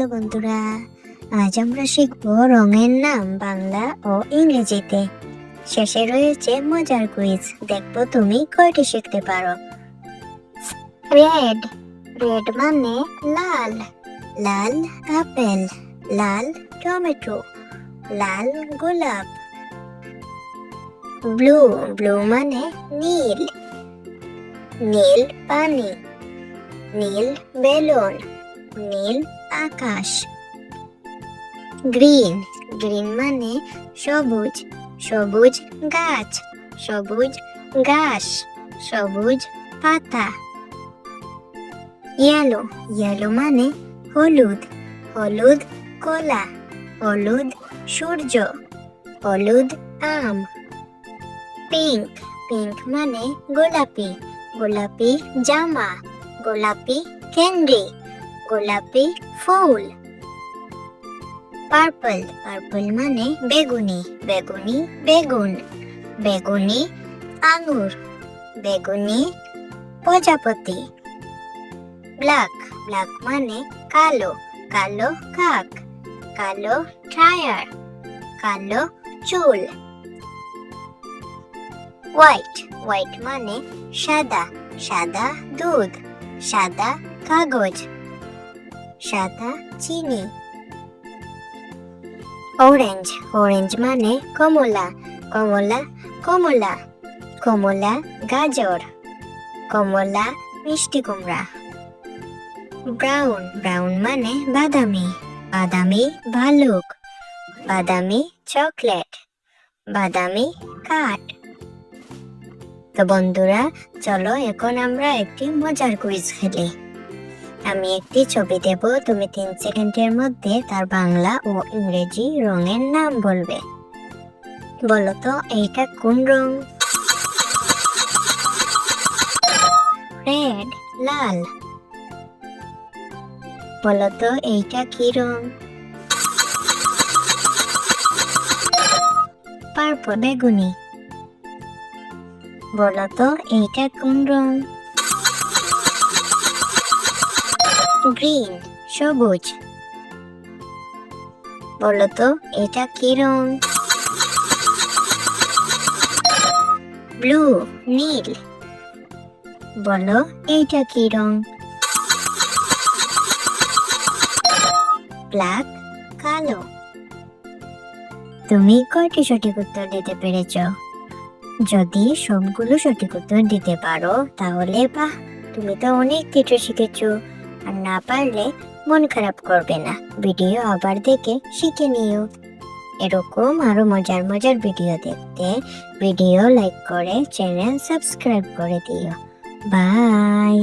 Hello বন্ধুরা, আজ আমরা শিখব রঙের নাম বাংলা ও ইংরেজিতে। শেষে রয়েছে মজার কুইজ, দেখবো তুমি কয়টি শিখতে পারো। রেড, রেড মানে লাল, লাল আপেল, লাল টমেটো, লাল গোলাপ। ব্লু, ব্লু মানে নীল, নীল পানি, নীল বেলুন, নীল আকাশ। গ্রিন, গ্রিন মানে সবুজ, সবুজ গাছ, সবুজ ঘাস, সবুজ পাতা। ইয়েলো, ইয়েলো মানে হলুদ, হলুদ কলা, হলুদ সূর্য, হলুদ আম। পিঙ্ক, পিঙ্ক মানে গোলাপি, গোলাপি জামা, গোলাপি ক্যান্ডি, গোলাপি ফুল। পার্পল, পার্পল মানে বেগুনি, বেগুনি বেগুন, বেগুনি আঙুর, বেগুনি প্রজাপতি। ব্ল্যাক, ব্ল্যাক মানে কালো, কালো কাক, কালো টায়ার, কালো চুল। হোয়াইট, হোয়াইট মানে সাদা, সাদা দুধ, সাদা কাগজ, সাদা চিনি। অরেঞ্জ, অরেঞ্জ মানে কমলা, কমলা কমলা, কমলা গাজর, কমলা মিষ্টি কুমড়া। ব্রাউন, ব্রাউন মানে বাদামি, বাদামি ভালুক, বাদামি চকলেট, বাদামি কাঠ। তো বন্ধুরা, চলো এখন আমরা একটি মজার কুইজ খেলি। আমি একটি ছবি দেব, তুমি 3 সেকেন্ডের মধ্যে তার বাংলা ও ইংরেজি রঙের নাম বলবে। বলো তো এইটা কোন রং? রেড, লাল। বলো তো এইটা কি রং? পার্পল, বেগুনি। বলো তো এইটা কোন রং? গ্রিন, সবুজ। বলো তো এটা কি রং? ব্লু, নীল। বলো এইটা কি রং? ব্ল্যাক, কালো। তুমি কয়টি সঠিক উত্তর দিতে পেরেছ? যদি সবগুলো সঠিক উত্তর দিতে পারো তাহলে বাহ, তুমি তো অনেক কিছু শিখেছো। আর না পারলে মন খারাপ করবে না, ভিডিও আবার দেখে শিখে নিও। এরকম আরো মজার মজার ভিডিও দেখতে ভিডিও লাইক করে চ্যানেল সাবস্ক্রাইব করে দিও। বাই।